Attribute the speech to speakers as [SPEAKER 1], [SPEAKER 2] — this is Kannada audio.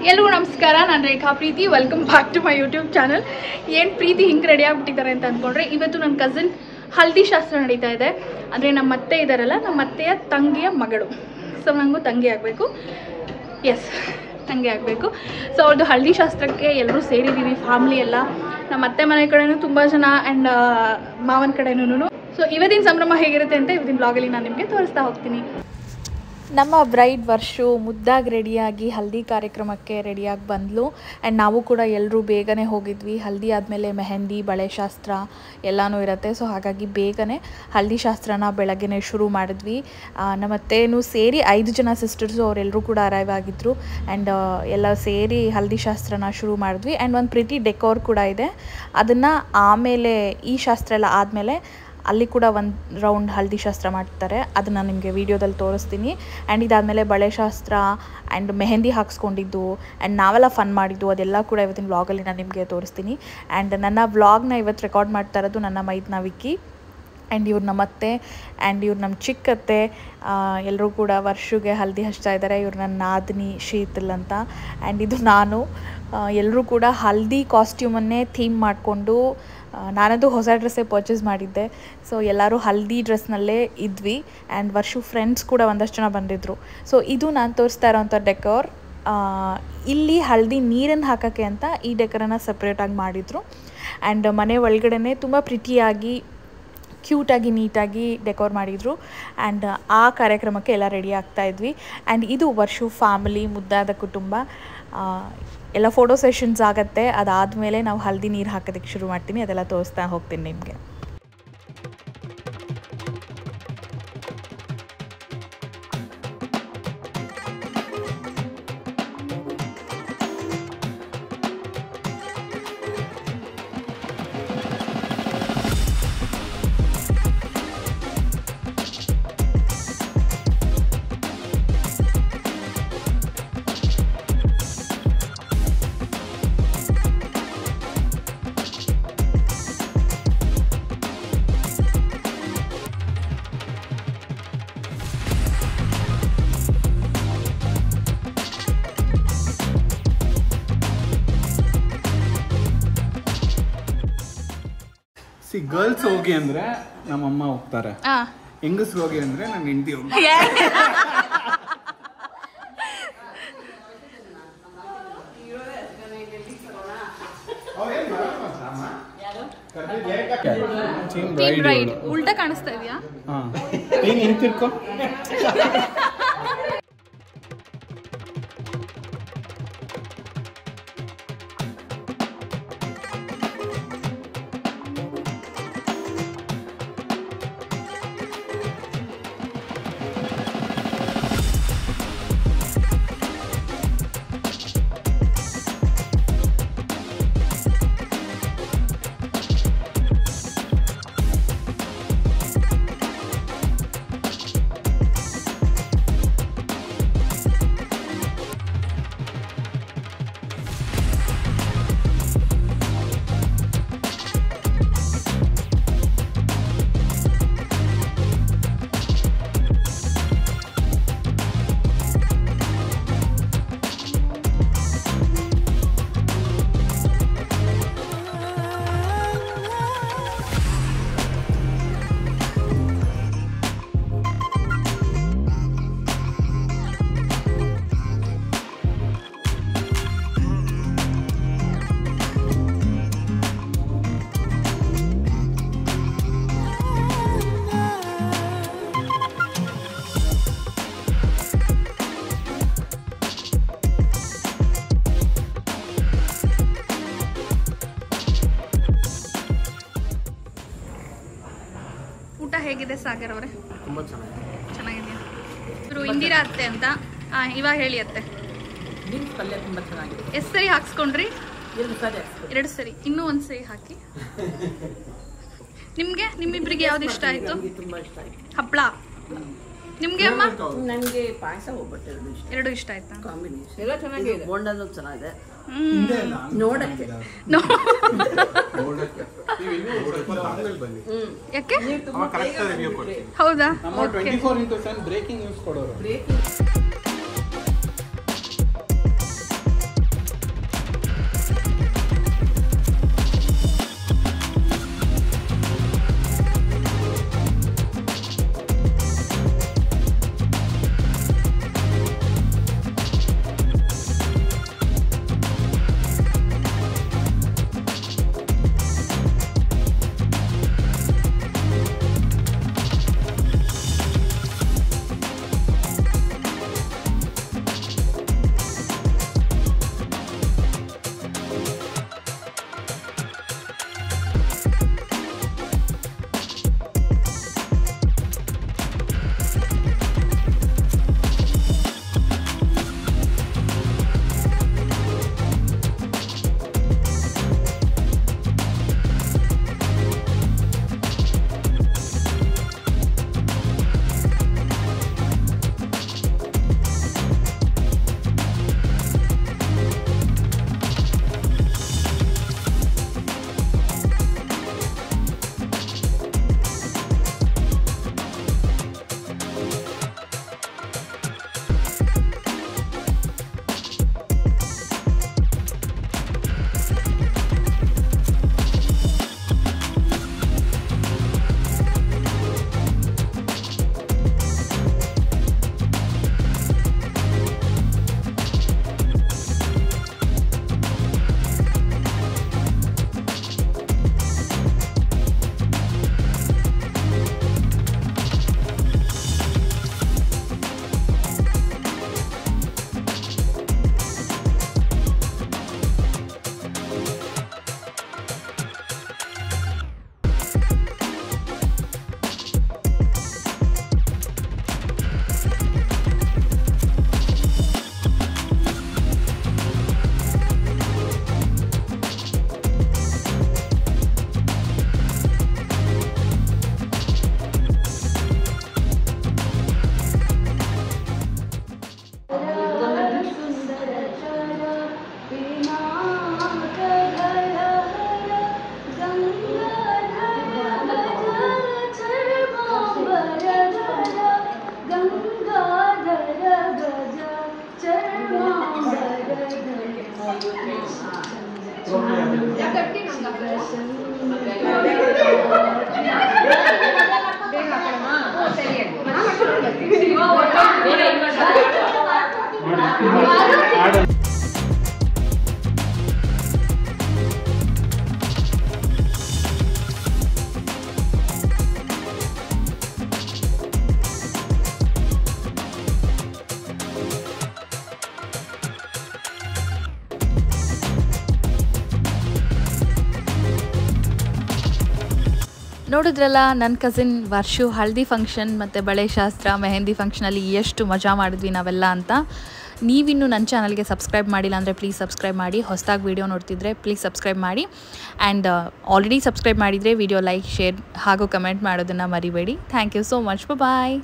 [SPEAKER 1] ಎಲ್ಲರಿಗೂ ನಮಸ್ಕಾರ, ನಾನು Rekha Preethi. Welcome back to my YouTube channel. ಏನು ಪ್ರೀತಿ ಹಿಂಗೆ ರೆಡಿ ಆಗಿಬಿಟ್ಟಿದ್ದಾರೆ ಅಂತ ಅಂದ್ಕೊಂಡ್ರೆ, ಇವತ್ತು ನನ್ನ ಕಸಿನ್ ಹಲ್ದಿ ಶಾಸ್ತ್ರ ನಡೀತಾ ಇದೆ. ಅಂದರೆ ನಮ್ಮ ಅತ್ತೆ ಇದ್ದಾರಲ್ಲ, ನಮ್ಮ ಅತ್ತೆಯ ತಂಗಿಯ ಮಗಳು. ಸೊ ನನಗೂ ತಂಗಿ ಆಗಬೇಕು. ಎಸ್, ತಂಗಿ ಆಗಬೇಕು. ಸೊ ಅವ್ರದ್ದು ಹಲ್ದಿ ಶಾಸ್ತ್ರಕ್ಕೆ ಎಲ್ಲರೂ ಸೇರಿದ್ದೀವಿ, ಫ್ಯಾಮ್ಲಿ ಎಲ್ಲ. ನಮ್ಮ ಅತ್ತೆ ಮನೆ ಕಡೆಯೂ ತುಂಬ ಜನ ಆ್ಯಂಡ್ ಮಾವನ ಕಡೆನೂ. ಸೊ ಇವತ್ತಿನ ಸಂಭ್ರಮ ಹೇಗಿರುತ್ತೆ ಅಂತ ಇವತ್ತಿನ ಬ್ಲಾಗಲ್ಲಿ ನಾನು ನಿಮಗೆ ತೋರಿಸ್ತಾ ಹೋಗ್ತೀನಿ. ನಮ್ಮ ಬ್ರೈಡ್ ವರ್ಷು ಮುದ್ದಾಗಿ ರೆಡಿಯಾಗಿ ಹಲ್ದಿ ಕಾರ್ಯಕ್ರಮಕ್ಕೆ ರೆಡಿಯಾಗಿ ಬಂದಳು. ಆ್ಯಂಡ್ ನಾವು ಕೂಡ ಎಲ್ಲರೂ ಬೇಗನೆ ಹೋಗಿದ್ವಿ. ಹಲ್ದಿ ಆದಮೇಲೆ ಮೆಹಂದಿ, ಬಳೆ ಶಾಸ್ತ್ರ ಎಲ್ಲನೂ ಇರುತ್ತೆ. ಸೊ ಹಾಗಾಗಿ ಬೇಗನೆ ಹಲ್ದಿ ಶಾಸ್ತ್ರನ ಬೆಳಗ್ಗೆನೇ ಶುರು ಮಾಡಿದ್ವಿ. ನಮ್ಮ ಅತ್ತೆನೂ ಸೇರಿ 5 ಜನ ಸಿಸ್ಟರ್ಸು ಅವರೆಲ್ಲರೂ ಕೂಡ ಅರೈವ್ ಆಗಿದ್ದರು. ಆ್ಯಂಡ್ ಎಲ್ಲ ಸೇರಿ ಹಲ್ದಿ ಶಾಸ್ತ್ರನ ಶುರು ಮಾಡಿದ್ವಿ. ಆ್ಯಂಡ್ ಒಂದು ಪ್ರಿಟಿ ಡೆಕೋರ್ ಕೂಡ ಇದೆ. ಅದನ್ನು ಆಮೇಲೆ ಈ ಶಾಸ್ತ್ರ ಎಲ್ಲ ಆದಮೇಲೆ ಅಲ್ಲಿ ಕೂಡ ಒಂದು ರೌಂಡ್ ಹಲ್ದಿ ಶಾಸ್ತ್ರ ಮಾಡ್ತಾರೆ. ಅದನ್ನು ನಿಮಗೆ ವೀಡಿಯೋದಲ್ಲಿ ತೋರಿಸ್ತೀನಿ. ಆ್ಯಂಡ್ ಇದಾದಮೇಲೆ ಬಳೆ ಶಾಸ್ತ್ರ ಆ್ಯಂಡ್ ಮೆಹಂದಿ ಹಾಕ್ಸ್ಕೊಂಡಿದ್ದು ಆ್ಯಂಡ್ ನಾವೆಲ್ಲ ಫನ್ ಮಾಡಿದ್ದು ಅದೆಲ್ಲ ಕೂಡ ಇವತ್ತಿನ ವ್ಲಾಗಲ್ಲಿ ನಾನು ನಿಮಗೆ ತೋರಿಸ್ತೀನಿ. ಆ್ಯಂಡ್ ನನ್ನ ವ್ಲಾಗ್ನ ಇವತ್ತು ರೆಕಾರ್ಡ್ ಮಾಡ್ತಾ ಇರೋದು ನನ್ನ ಮೈದ್ನ ವಿಕ್ಕಿ. ಆ್ಯಂಡ್ ಇವ್ರು ನಮ್ಮ ಅತ್ತೆ ಆ್ಯಂಡ್ ಇವ್ರು ನಮ್ಮ ಚಿಕ್ಕತ್ತೆ. ಎಲ್ಲರೂ ಕೂಡ ವರ್ಷಗೆ ಹಲ್ದಿ ಹಚ್ತಾ ಇದ್ದಾರೆ. ಇವ್ರು ನನ್ನ ನಾದಿನಿ ಶೀತಲ್ ಅಂತ. ಆ್ಯಂಡ್ ಇದು ನಾನು. ಎಲ್ಲರೂ ಕೂಡ ಹಲ್ದಿ ಕಾಸ್ಟ್ಯೂಮನ್ನೇ ಥೀಮ್ ಮಾಡಿಕೊಂಡು, ನಾನದು ಹೊಸ ಡ್ರೆಸ್ಸೇ ಪರ್ಚೇಸ್ ಮಾಡಿದ್ದೆ. ಸೊ ಎಲ್ಲರೂ ಹಲ್ದಿ ಡ್ರೆಸ್ನಲ್ಲೇ ಇದ್ವಿ. ಆ್ಯಂಡ್ ವರ್ಷು ಫ್ರೆಂಡ್ಸ್ ಕೂಡ ಒಂದಷ್ಟು ಜನ ಬಂದಿದ್ದರು. ಸೊ ಇದು ನಾನು ತೋರಿಸ್ತಾ ಇರೋವಂಥ ಡೆಕೋರ್. ಇಲ್ಲಿ ಹಲ್ದಿ ನೀರನ್ನು ಹಾಕೋಕ್ಕೆ ಅಂತ ಈ ಡೆಕೋರನ್ನು ಸಪ್ರೇಟಾಗಿ ಮಾಡಿದರು. ಆ್ಯಂಡ್ ಮನೆ ಒಳಗಡೆ ತುಂಬ ಪ್ರಿಟಿಯಾಗಿ, ಕ್ಯೂಟಾಗಿ, ನೀಟಾಗಿ ಡೆಕೋರ್ ಮಾಡಿದರು. ಆ್ಯಂಡ್ ಆ ಕಾರ್ಯಕ್ರಮಕ್ಕೆ ಎಲ್ಲ ರೆಡಿ ಆಗ್ತಾಯಿದ್ವಿ. ಆ್ಯಂಡ್ ಇದು ವರ್ಷು ಫ್ಯಾಮಿಲಿ, ಮುದ್ದಾದ ಕುಟುಂಬ. ಎಲ್ಲ ಫೋಟೋ ಸೆಷನ್ಸ್ ಆಗುತ್ತೆ. ಅದಾದಮೇಲೆ ನಾವು ಹಲ್ದಿ ನೀರು ಹಾಕೋದಕ್ಕೆ ಶುರು ಮಾಡ್ತೀನಿ. ಅದೆಲ್ಲ ತೋರಿಸ್ತಾ ಹೋಗ್ತೀನಿ ನಿಮಗೆ.
[SPEAKER 2] ಗರ್ಲ್ಸ್ ಹೋಗಿ ಅಂದ್ರೆ ನಮ್ಮಮ್ಮ ಹೋಗ್ತಾರೆ, ಹೆಂಗಸ್ರು ಹೋಗಿ ಅಂದ್ರೆ ನನ್ನ ಹೆಂಡತಿ ಹೋಗ್ತಾರೆ.
[SPEAKER 1] ಉಲ್ಟಾ ಕಾಣಿಸ್ತಾ ಇದೆಯಾ?
[SPEAKER 2] ನಿಂತಿರ್ಕೋ.
[SPEAKER 1] ಹೇಗಿದೆ ಸಾಗರ್ ಅವರೇ?
[SPEAKER 2] ತುಂಬಾ ಚೆನ್ನಾಗಿದೆ.
[SPEAKER 1] ಇವರು ಇಂದಿರಾ ಅತ್ತೆ ಅಂತ. ಇವಾಗ ಹೇಳಿ ಅತ್ತೆ.
[SPEAKER 3] ಬೀನ್ಸ್ ಪಲ್ಯ ತುಂಬಾ ಚೆನ್ನಾಗಿದೆ.
[SPEAKER 1] ಎಷ್ಟು ಸರಿ ಹಾಕ್ಸ್ಕೊಂಡ್ರಿ?
[SPEAKER 3] 2
[SPEAKER 1] ಸರಿ. ಇನ್ನೂ ಒಂದು ಸರಿ ಹಾಕಿ. ನಿಮಗೆ ನಿಮ್ಮಿಬ್ಬರಿಗೆ ಯಾವ್ದು ಇಷ್ಟ ಆಯ್ತು?
[SPEAKER 3] ತುಂಬಾ ಇಷ್ಟ ಆಯ್ತು.
[SPEAKER 1] ಹಪ್ಪಳ. ನಿಮ್ಗೆ ಅಮ್ಮ?
[SPEAKER 3] ನನಗೆ ಪಾಯಸ ಒಬ್ಬಟ್ಟು
[SPEAKER 1] ಎರಡು ಇಷ್ಟ ಆಯ್ತಾ?
[SPEAKER 3] ಕಾಂಬಿನೇಷನ್ ಎಲ್ಲ ಚೆನ್ನಾಗಿದೆ. ಬೋಂಡನು ಚೆನ್ನಾಗಿದೆ ನೋಡಕ್ಕೆ.
[SPEAKER 1] ಯಾಕೆ? ಹೌದಾ? ನೋಡಿದ್ರಲ್ಲ ನನ್ನ ಕಸಿನ್ ವರ್ಷು ಹಳದಿ ಫಂಕ್ಷನ್ ಮತ್ತು ಬಳೆ ಶಾಸ್ತ್ರ ಮೆಹಂದಿ ಫಂಕ್ಷನಲ್ಲಿ ಎಷ್ಟು ಮಜಾ ಮಾಡಿದ್ವಿ ನಾವೆಲ್ಲ ಅಂತ. ನೀವಿನ್ನೂ ನನ್ನ ಚಾನಲ್ಗೆ ಸಬ್ಸ್ಕ್ರೈಬ್ ಮಾಡಿಲ್ಲ ಅಂದರೆ ಪ್ಲೀಸ್ ಸಬ್ಸ್ಕ್ರೈಬ್ ಮಾಡಿ. ಹೊಸದಾಗಿ ವೀಡಿಯೋ ನೋಡ್ತಿದ್ರೆ ಪ್ಲೀಸ್ ಸಬ್ಸ್ಕ್ರೈಬ್ ಮಾಡಿ. ಆ್ಯಂಡ್ ಆಲ್ರೆಡಿ ಸಬ್ಸ್ಕ್ರೈಬ್ ಮಾಡಿದರೆ ವಿಡಿಯೋ ಲೈಕ್ ಶೇರ್ ಹಾಗೂ ಕಮೆಂಟ್ ಮಾಡೋದನ್ನು ಮರಿಬೇಡಿ. Thank you so much. Bye.